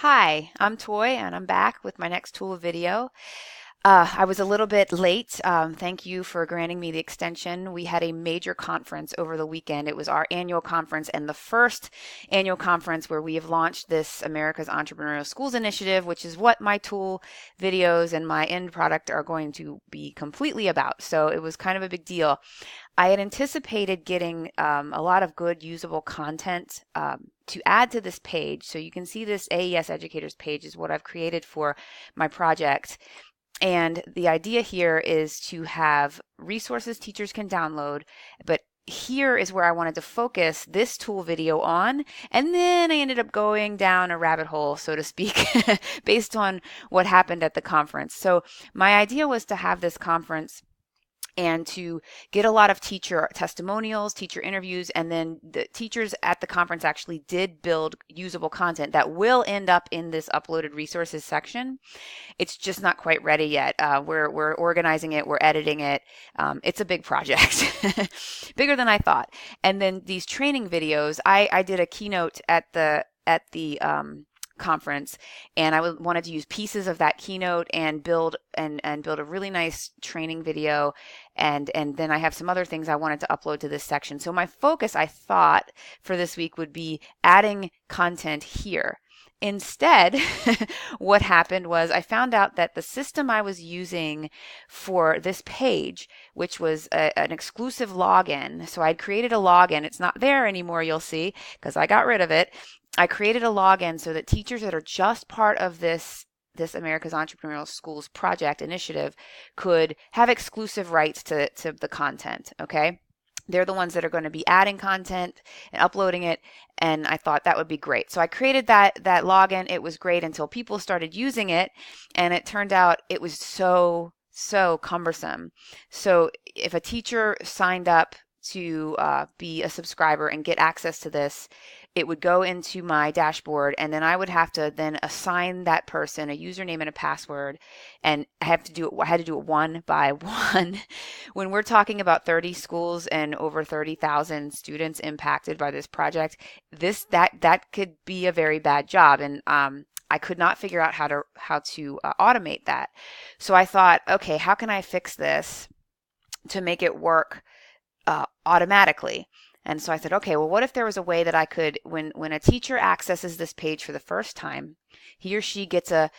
Hi, I'm Toy and I'm back with my next tool video. I was a little bit late. Thank you for granting me the extension. We had a major conference over the weekend. It was our annual conference and the first annual conference where we have launched this America's Entrepreneurial Schools Initiative, which is what my tool videos and my end product are going to be completely about. So it was kind of a big deal. I had anticipated getting a lot of good usable content to add to this page. So you can see this AES Educators page is what I've created for my project. And the idea here is to have resources teachers can download, but here is where I wanted to focus this tool video on. And then I ended up going down a rabbit hole, so to speak, based on what happened at the conference. So my idea was to have this conference and to get a lot of teacher testimonials, teacher interviews, and then the teachers at the conference actually did build usable content that will end up in this uploaded resources section. It's just not quite ready yet. We're organizing it, we're editing it. It's a big project, bigger than I thought. And then these training videos, I did a keynote at the conference, and I wanted to use pieces of that keynote and build a really nice training video, and then I have some other things I wanted to upload to this section. So my focus, I thought, for this week would be adding content here. Instead, what happened was I found out that the system I was using for this page, which was an exclusive login, so I'd created a login. It's not there anymore, you'll see, because I got rid of it. I created a login so that teachers that are just part of this America's Entrepreneurial Schools project initiative could have exclusive rights to the content, okay? They're the ones that are going to be adding content and uploading it, and I thought that would be great. So I created that login. It was great until people started using it, and it turned out it was so cumbersome. So if a teacher signed up to be a subscriber and get access to this, it would go into my dashboard, and then I would have to then assign that person a username and a password, and I had to do it one by one. When we're talking about 30 schools and over 30,000 students impacted by this project, that could be a very bad job, and I could not figure out how to automate that. So I thought, okay, how can I fix this to make it work automatically? And so I said, okay, well, what if there was a way that I could, when a teacher accesses this page for the first time, he or she gets a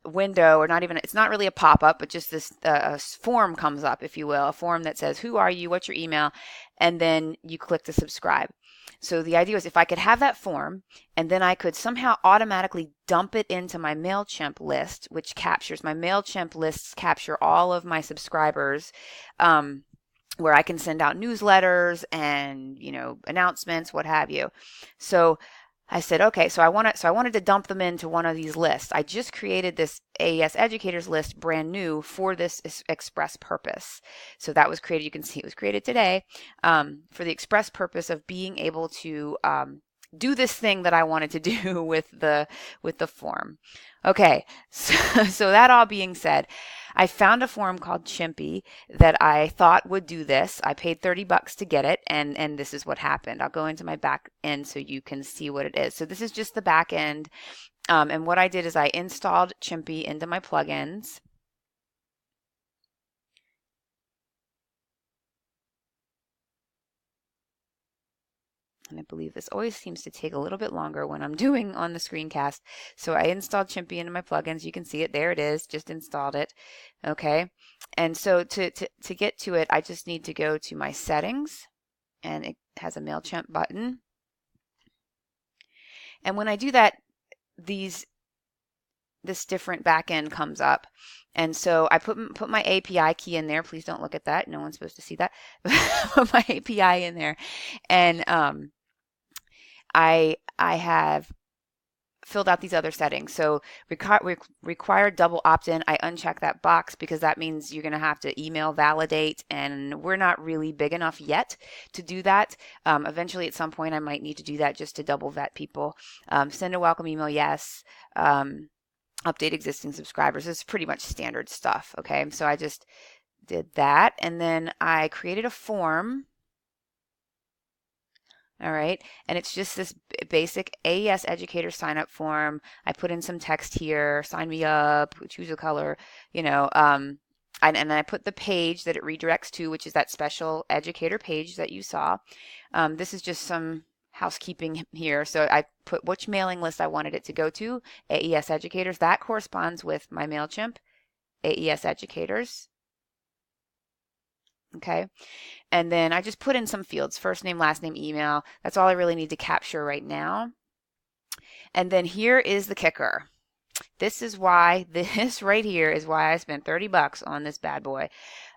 window, or not even, it's not really a pop-up, but just this a form comes up, if you will, a form that says, who are you, what's your email, and then you click to subscribe. So the idea was if I could have that form, and then I could somehow automatically dump it into my MailChimp list, which captures, my MailChimp lists capture all of my subscribers, where I can send out newsletters and, announcements, what have you. So I said, okay, so I wanted to dump them into one of these lists. I just created this AES Educators list brand new for this express purpose. So that was created, you can see it was created today, for the express purpose of being able to do this thing that I wanted to do with the form. Okay, so that all being said, I found a form called Chimpy that I thought would do this. I paid $30 to get it, and this is what happened. I'll go into my back end so you can see what it is. So this is just the back end, and what I did is I installed Chimpy into my plugins. And I believe this always seems to take a little bit longer when I'm doing on the screencast. So I installed Chimpy into my plugins. You can see it. There it is. Just installed it. Okay. And so to get to it, I just need to go to my settings, and it has a MailChimp button. And when I do that, this different backend comes up. And so I put my API key in there. Please don't look at that. No one's supposed to see that. Put my API in there. And I have filled out these other settings. So required double opt-in, I uncheck that box because that means you're going to have to email validate, and we're not really big enough yet to do that. Eventually at some point I might need to do that just to double vet people. Send a welcome email, yes. Update existing subscribers. It's pretty much standard stuff. Okay, so I just did that, and then I created a form. All right. And it's just this basic AES educator sign up form. I put in some text here, sign me up, choose a color, you know, and then I put the page that it redirects to, which is that special educator page that you saw. This is just some housekeeping here. So I put which mailing list I wanted it to go to, AES educators. That corresponds with my MailChimp, AES educators. Okay. And then I just put in some fields, first name, last name, email. That's all I really need to capture right now. And then here is the kicker. This right here is why I spent 30 bucks on this bad boy.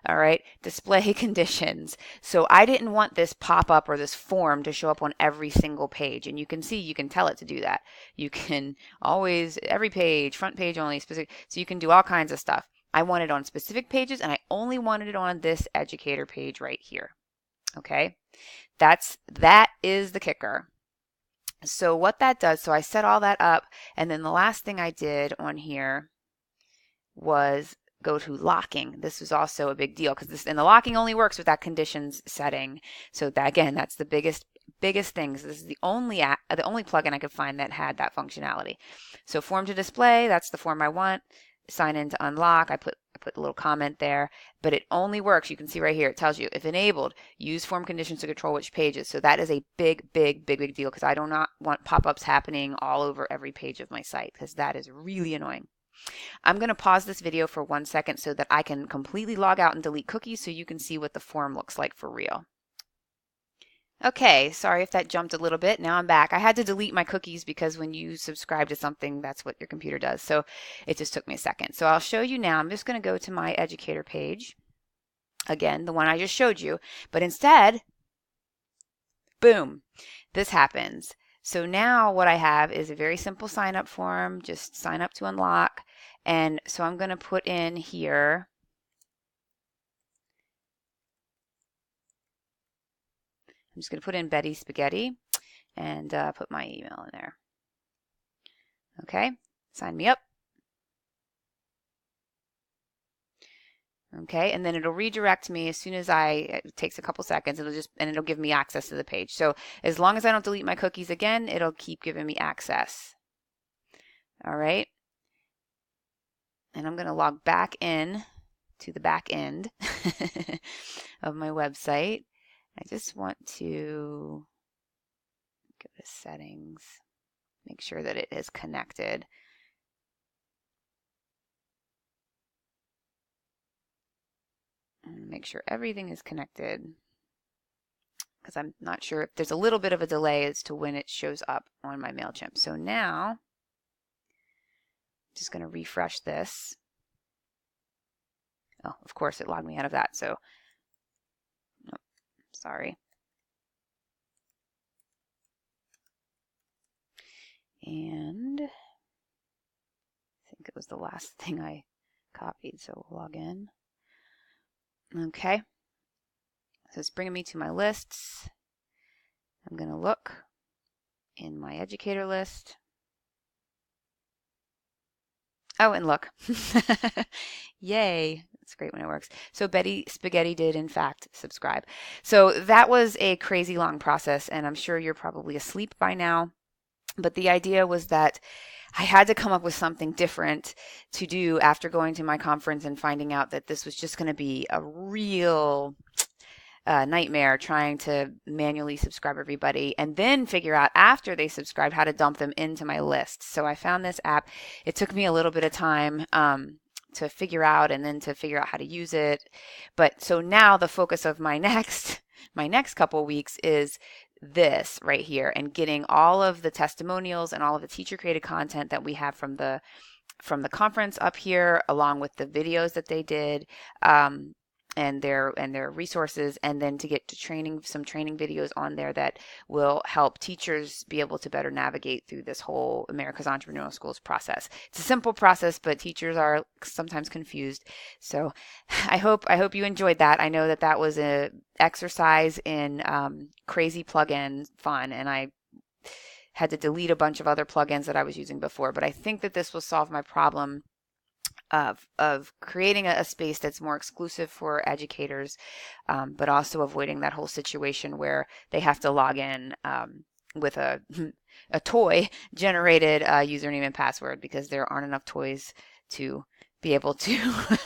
All right, display conditions. So I didn't want this pop-up or this form to show up on every single page. And you can see, you can tell it to do that. You can always, every page, front page only, specific. So you can do all kinds of stuff. I want it on specific pages, and I only wanted it on this educator page right here. Okay, that is the kicker. So what that does, so I set all that up, and then the last thing I did on here was go to locking. This was also a big deal because this, and the locking only works with that conditions setting. So that, again, that's the biggest things. This is the only plugin I could find that had that functionality. So form to display, that's the form I want. Sign in to unlock. I put a little comment there, but it only works. You can see right here, it tells you if enabled, use form conditions to control which pages. So that is a big deal because I do not want pop-ups happening all over every page of my site because that is really annoying. I'm going to pause this video for 1 second so that I can completely log out and delete cookies so you can see what the form looks like for real. Okay, sorry if that jumped a little bit. Now I'm back. I had to delete my cookies because when you subscribe to something, that's what your computer does. So it just took me a second. So I'll show you now. I'm just going to go to my educator page. Again, the one I just showed you. But instead, boom, this happens. So now what I have is a very simple sign up form. Just sign up to unlock. And so I'm going to put in here, I'm just going to put in Betty Spaghetti and put my email in there. Okay, sign me up. Okay, and then it'll redirect me as soon as it takes a couple seconds, it'll give me access to the page. So as long as I don't delete my cookies again, it'll keep giving me access. All right. And I'm going to log back in to the back end of my website. I just want to go to settings, make sure that it is connected. And make sure everything is connected because I'm not sure if there's a little bit of a delay as to when it shows up on my MailChimp. So now I'm just going to refresh this. Oh, of course it logged me out of that. So, oh, sorry. And I think it was the last thing I copied. So we'll log in. Okay. So it's bringing me to my lists. I'm going to look in my educator list. Oh, and look. Yay. It's great when it works. So Betty Spaghetti did, in fact, subscribe. So that was a crazy long process, and I'm sure you're probably asleep by now. But the idea was that I had to come up with something different to do after going to my conference and finding out that this was just going to be a real nightmare trying to manually subscribe everybody and then figure out after they subscribed how to dump them into my list. So I found this app. It took me a little bit of time to figure out and then to figure out how to use it. But so now the focus of my next couple weeks is this right here and getting all of the testimonials and all of the teacher created content that we have from the conference up here, along with the videos that they did, and their resources, and then to get to some training videos on there that will help teachers be able to better navigate through this whole America's Entrepreneurial Schools process. It's a simple process, but teachers are sometimes confused. So I hope you enjoyed that. I know that was a exercise in crazy plugin fun, and I had to delete a bunch of other plugins that I was using before, but I think that this will solve my problem of creating a space that's more exclusive for educators, but also avoiding that whole situation where they have to log in with a toy generated username and password, because there aren't enough toys to be able to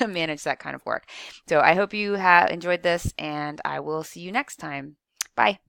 manage that kind of work. So I hope you have enjoyed this, and I will see you next time. Bye.